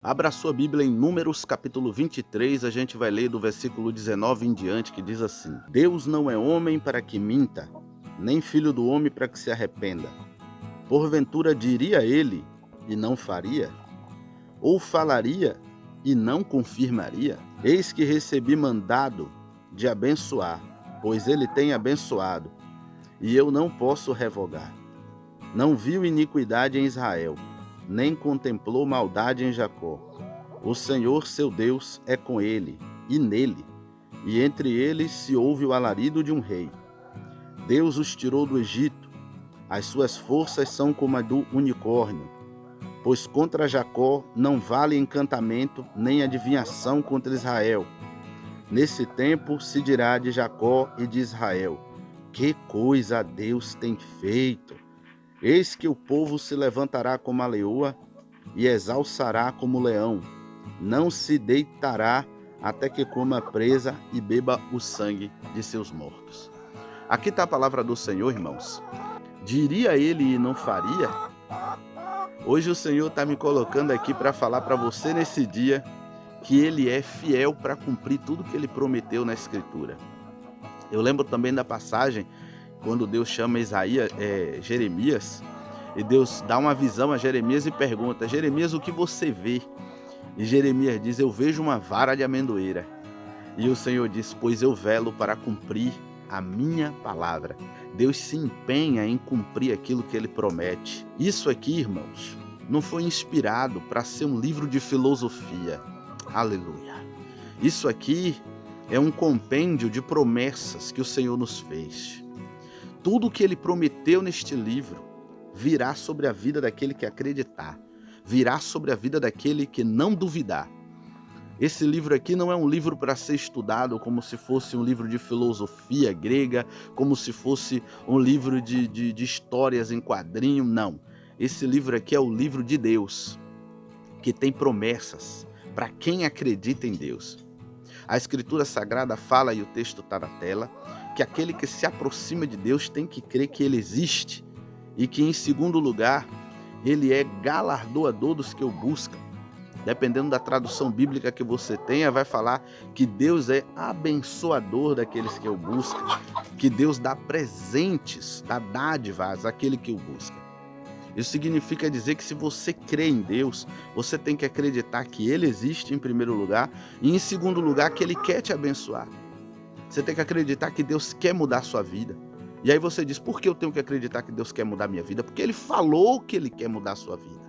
Abra sua Bíblia em Números capítulo 23, a gente vai ler do versículo 19 em diante, que diz assim: Deus não é homem para que minta, nem filho do homem para que se arrependa. Porventura diria ele e não faria? Ou falaria e não confirmaria? Eis que recebi mandado de abençoar, pois ele tem abençoado, e eu não posso revogar. Não viu iniquidade em Israel, nem contemplou maldade em Jacó. O Senhor seu Deus é com ele, e nele, e entre eles se ouve o alarido de um rei. Deus os tirou do Egito, as suas forças são como a do unicórnio. Pois contra Jacó não vale encantamento, nem adivinhação contra Israel. Nesse tempo se dirá de Jacó e de Israel: que coisa Deus tem feito! Eis que o povo se levantará como a leoa e exalçará como o leão. Não se deitará até que coma a presa e beba o sangue de seus mortos. Aqui está a palavra do Senhor, irmãos. Diria ele e não faria? Hoje o Senhor está me colocando aqui para falar para você nesse dia que Ele é fiel para cumprir tudo que Ele prometeu na Escritura. Eu lembro também da passagem quando Deus chama Jeremias, e Deus dá uma visão a Jeremias e pergunta: Jeremias, o que você vê? E Jeremias diz: eu vejo uma vara de amendoeira. E o Senhor diz: pois eu velo para cumprir a minha palavra. Deus se empenha em cumprir aquilo que Ele promete. Isso aqui, irmãos, não foi inspirado para ser um livro de filosofia. Aleluia. Isso aqui é um compêndio de promessas que o Senhor nos fez. Tudo o que Ele prometeu neste livro virá sobre a vida daquele que acreditar, virá sobre a vida daquele que não duvidar. Esse livro aqui não é um livro para ser estudado como se fosse um livro de filosofia grega, como se fosse um livro de histórias em quadrinho, não. Esse livro aqui é o livro de Deus, que tem promessas para quem acredita em Deus. A Escritura Sagrada fala, e o texto está na tela, que aquele que se aproxima de Deus tem que crer que Ele existe e que, em segundo lugar, Ele é galardoador dos que o buscam. Dependendo da tradução bíblica que você tenha, vai falar que Deus é abençoador daqueles que o buscam, que Deus dá presentes, dá dádivas àquele que o busca. Isso significa dizer que se você crê em Deus, você tem que acreditar que Ele existe em primeiro lugar e em segundo lugar que Ele quer te abençoar. Você tem que acreditar que Deus quer mudar a sua vida. E aí você diz: por que eu tenho que acreditar que Deus quer mudar a minha vida? Porque Ele falou que Ele quer mudar a sua vida.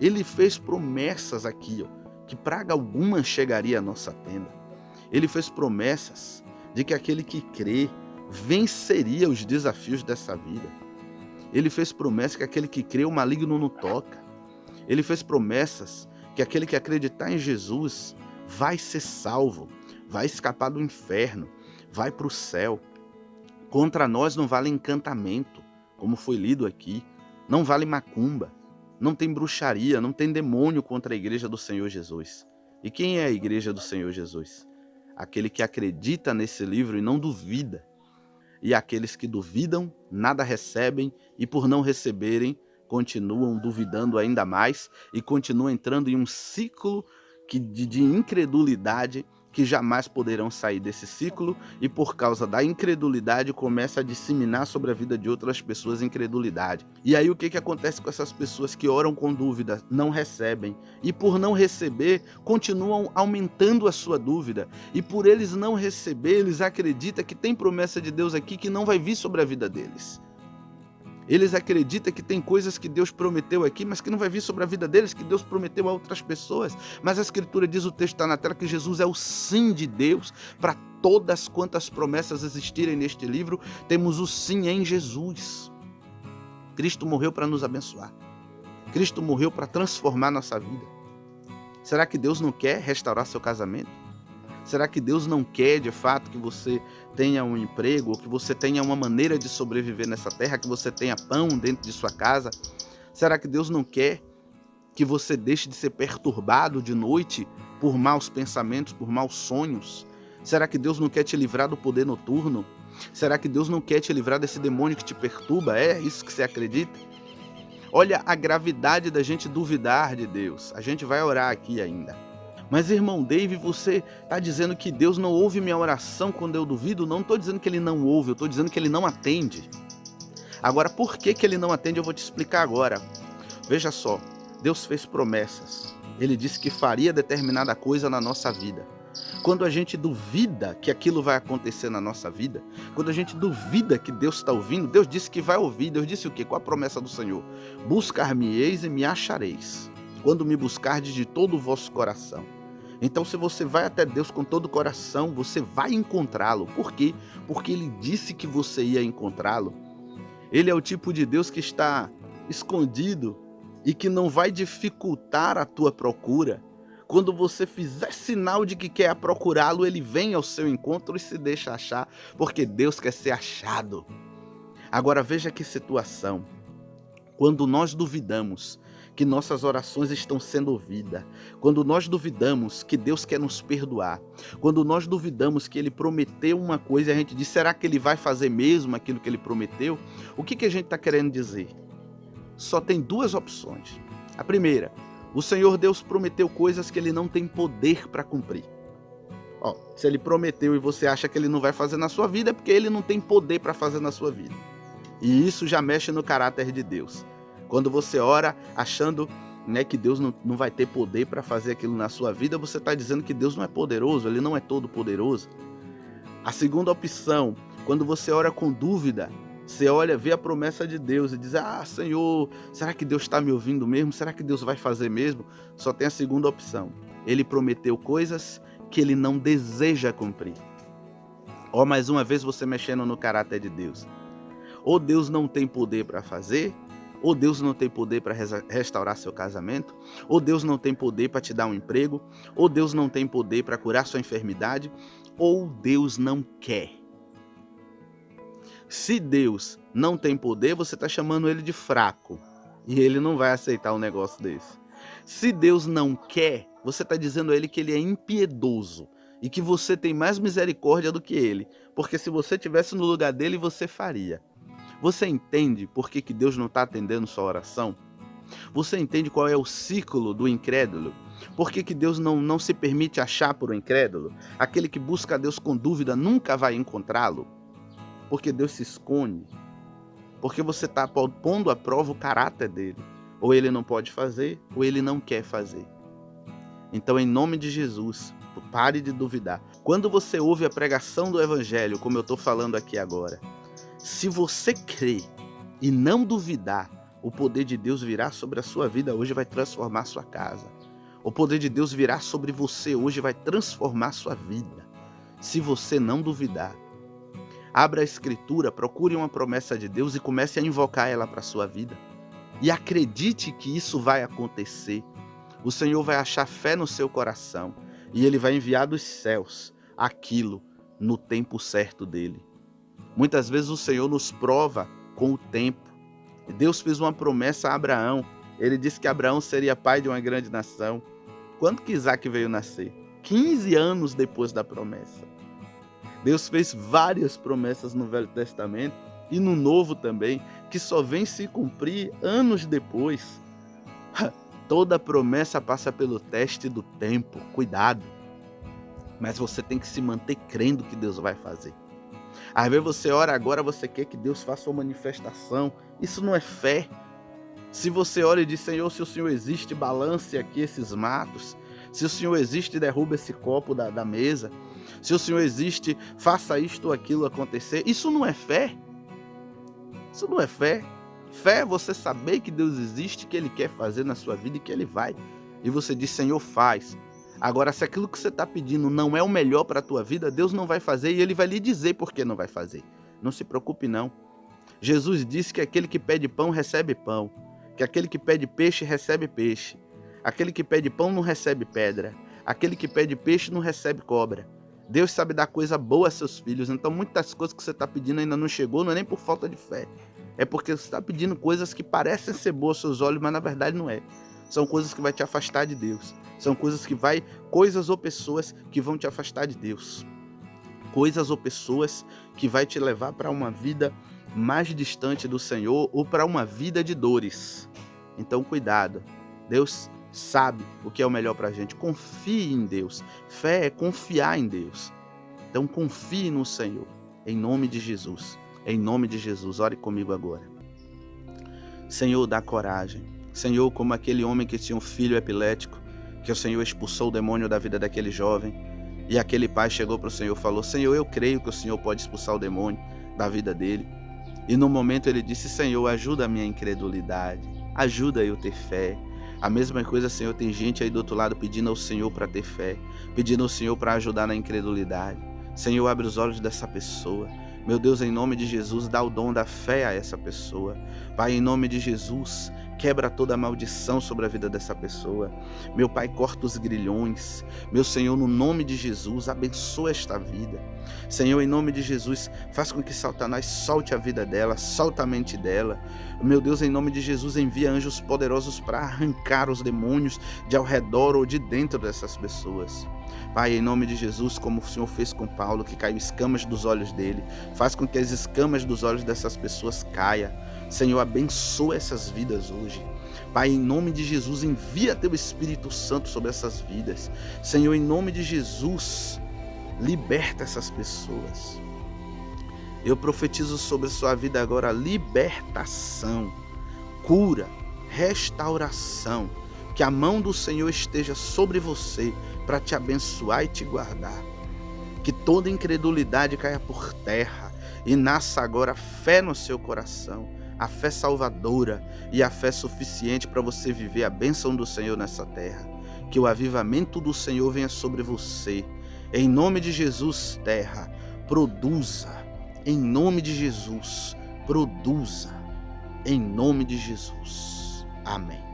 Ele fez promessas aqui, que praga alguma chegaria à nossa tenda. Ele fez promessas de que aquele que crê venceria os desafios dessa vida. Ele fez promessas que aquele que crê o maligno não toca. Ele fez promessas que aquele que acreditar em Jesus vai ser salvo, vai escapar do inferno, vai para o céu. Contra nós não vale encantamento, como foi lido aqui, não vale macumba. Não tem bruxaria, não tem demônio contra a igreja do Senhor Jesus. E quem é a igreja do Senhor Jesus? Aquele que acredita nesse livro e não duvida. E aqueles que duvidam, nada recebem, e por não receberem, continuam duvidando ainda mais e continuam entrando em um ciclo de incredulidade, que jamais poderão sair desse ciclo, e por causa da incredulidade começa a disseminar sobre a vida de outras pessoas incredulidade. E aí o que acontece com essas pessoas que oram com dúvida? Não recebem. E por não receber, continuam aumentando a sua dúvida. E por eles não receber, eles acreditam que tem promessa de Deus aqui que não vai vir sobre a vida deles. Eles acreditam que tem coisas que Deus prometeu aqui, mas que não vai vir sobre a vida deles, que Deus prometeu a outras pessoas. Mas a Escritura diz, o texto está na tela, que Jesus é o sim de Deus para todas quantas promessas existirem neste livro. Temos o sim em Jesus. Cristo morreu para nos abençoar. Cristo morreu para transformar nossa vida. Será que Deus não quer restaurar seu casamento? Será que Deus não quer, de fato, que você tenha um emprego, ou que você tenha uma maneira de sobreviver nessa terra, que você tenha pão dentro de sua casa? Será que Deus não quer que você deixe de ser perturbado de noite por maus pensamentos, por maus sonhos? Será que Deus não quer te livrar do poder noturno? Será que Deus não quer te livrar desse demônio que te perturba? É isso que você acredita? Olha a gravidade da gente duvidar de Deus. A gente vai orar aqui ainda. Mas, irmão Dave, você está dizendo que Deus não ouve minha oração quando eu duvido? Não estou dizendo que Ele não ouve, eu estou dizendo que Ele não atende. Agora, por que Ele não atende, eu vou te explicar agora. Veja só, Deus fez promessas. Ele disse que faria determinada coisa na nossa vida. Quando a gente duvida que aquilo vai acontecer na nossa vida, quando a gente duvida que Deus está ouvindo, Deus disse que vai ouvir. Deus disse o quê? Qual a promessa do Senhor? Buscar-me-eis e me achareis, quando me buscardes de todo o vosso coração. Então, se você vai até Deus com todo o coração, você vai encontrá-lo. Por quê? Porque Ele disse que você ia encontrá-lo. Ele é o tipo de Deus que está escondido e que não vai dificultar a tua procura. Quando você fizer sinal de que quer procurá-lo, Ele vem ao seu encontro e se deixa achar, porque Deus quer ser achado. Agora veja que situação. Quando nós duvidamos que nossas orações estão sendo ouvidas, quando nós duvidamos que Deus quer nos perdoar, quando nós duvidamos que Ele prometeu uma coisa e a gente diz, será que Ele vai fazer mesmo aquilo que Ele prometeu? O que a gente está querendo dizer? Só tem duas opções. A primeira, o Senhor Deus prometeu coisas que Ele não tem poder para cumprir. Se Ele prometeu e você acha que Ele não vai fazer na sua vida, é porque Ele não tem poder para fazer na sua vida. E isso já mexe no caráter de Deus. Quando você ora achando, que Deus não vai ter poder para fazer aquilo na sua vida, você está dizendo que Deus não é poderoso, Ele não é todo poderoso. A segunda opção, quando você ora com dúvida, você olha, vê a promessa de Deus e diz, Senhor, será que Deus está me ouvindo mesmo? Será que Deus vai fazer mesmo? Só tem a segunda opção. Ele prometeu coisas que Ele não deseja cumprir. Mais uma vez você mexendo no caráter de Deus. Ou Deus não tem poder para fazer, ou Deus não tem poder para restaurar seu casamento, ou Deus não tem poder para te dar um emprego, ou Deus não tem poder para curar sua enfermidade, ou Deus não quer. Se Deus não tem poder, você está chamando Ele de fraco, e Ele não vai aceitar um negócio desse. Se Deus não quer, você está dizendo a Ele que Ele é impiedoso, e que você tem mais misericórdia do que Ele, porque se você estivesse no lugar dele, você faria. Você entende por que Deus não está atendendo sua oração? Você entende qual é o ciclo do incrédulo? Por que Deus não se permite achar por um incrédulo? Aquele que busca a Deus com dúvida nunca vai encontrá-lo. Porque Deus se esconde. Porque você está pondo à prova o caráter dele. Ou ele não pode fazer, ou ele não quer fazer. Então, em nome de Jesus, pare de duvidar. Quando você ouve a pregação do Evangelho, como eu estou falando aqui agora, se você crer e não duvidar, o poder de Deus virá sobre a sua vida hoje e vai transformar sua casa. O poder de Deus virá sobre você hoje e vai transformar sua vida. Se você não duvidar, abra a Escritura, procure uma promessa de Deus e comece a invocar ela para a sua vida. E acredite que isso vai acontecer. O Senhor vai achar fé no seu coração e Ele vai enviar dos céus aquilo no tempo certo dele. Muitas vezes o Senhor nos prova com o tempo. Deus fez uma promessa a Abraão. Ele disse que Abraão seria pai de uma grande nação. Quando que Isaac veio nascer? 15 anos depois da promessa. Deus fez várias promessas no Velho Testamento e no Novo também, que só vem se cumprir anos depois. Toda promessa passa pelo teste do tempo. Cuidado. Mas você tem que se manter crendo que Deus vai fazer. Às vezes você ora agora, você quer que Deus faça uma manifestação. Isso não é fé. Se você ora e diz, Senhor, se o Senhor existe, balance aqui esses matos. Se o Senhor existe, derruba esse copo da mesa. Se o Senhor existe, faça isto ou aquilo acontecer. Isso não é fé. Isso não é fé. Fé é você saber que Deus existe, que Ele quer fazer na sua vida e que Ele vai. E você diz, Senhor, faz. Agora, se aquilo que você está pedindo não é o melhor para a tua vida, Deus não vai fazer e Ele vai lhe dizer por que não vai fazer. Não se preocupe, não. Jesus disse que aquele que pede pão recebe pão, que aquele que pede peixe recebe peixe, aquele que pede pão não recebe pedra, aquele que pede peixe não recebe cobra. Deus sabe dar coisa boa a seus filhos, então muitas coisas que você está pedindo ainda não chegou, não é nem por falta de fé, é porque você está pedindo coisas que parecem ser boas aos seus olhos, mas na verdade não é. São coisas que vai te afastar de Deus. São coisas ou pessoas que vão te afastar de Deus. Coisas ou pessoas que vai te levar para uma vida mais distante do Senhor ou para uma vida de dores. Então, cuidado. Deus sabe o que é o melhor para a gente. Confie em Deus. Fé é confiar em Deus. Então, confie no Senhor. Em nome de Jesus. Em nome de Jesus. Ore comigo agora. Senhor, dá coragem. Senhor, como aquele homem que tinha um filho epilético, que o Senhor expulsou o demônio da vida daquele jovem, e aquele pai chegou para o Senhor e falou: Senhor, eu creio que o Senhor pode expulsar o demônio da vida dele. E no momento ele disse: Senhor, ajuda a minha incredulidade, ajuda eu a ter fé. A mesma coisa, Senhor, tem gente aí do outro lado pedindo ao Senhor para ter fé, pedindo ao Senhor para ajudar na incredulidade. Senhor, abre os olhos dessa pessoa. Meu Deus, em nome de Jesus, dá o dom da fé a essa pessoa. Pai, em nome de Jesus, quebra toda a maldição sobre a vida dessa pessoa. Meu Pai, corta os grilhões. Meu Senhor, no nome de Jesus, abençoa esta vida. Senhor, em nome de Jesus, faz com que Satanás solte a vida dela, solta a mente dela. Meu Deus, em nome de Jesus, envia anjos poderosos para arrancar os demônios de ao redor ou de dentro dessas pessoas. Pai, em nome de Jesus, como o Senhor fez com Paulo, que caiu escamas dos olhos dele, faz com que as escamas dos olhos dessas pessoas caia. Senhor, abençoa essas vidas hoje. Pai, em nome de Jesus, envia teu Espírito Santo sobre essas vidas. Senhor, em nome de Jesus, liberta essas pessoas. Eu profetizo sobre a sua vida agora libertação, cura, restauração. Que a mão do Senhor esteja sobre você para te abençoar e te guardar. Que toda incredulidade caia por terra e nasça agora fé no seu coração. A fé salvadora e a fé suficiente para você viver a bênção do Senhor nessa terra. Que o avivamento do Senhor venha sobre você. Em nome de Jesus, terra, produza. Em nome de Jesus, produza. Em nome de Jesus. Amém.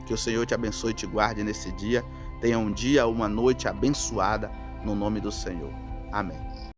Que o Senhor te abençoe e te guarde nesse dia. Tenha um dia, uma noite abençoada no nome do Senhor. Amém.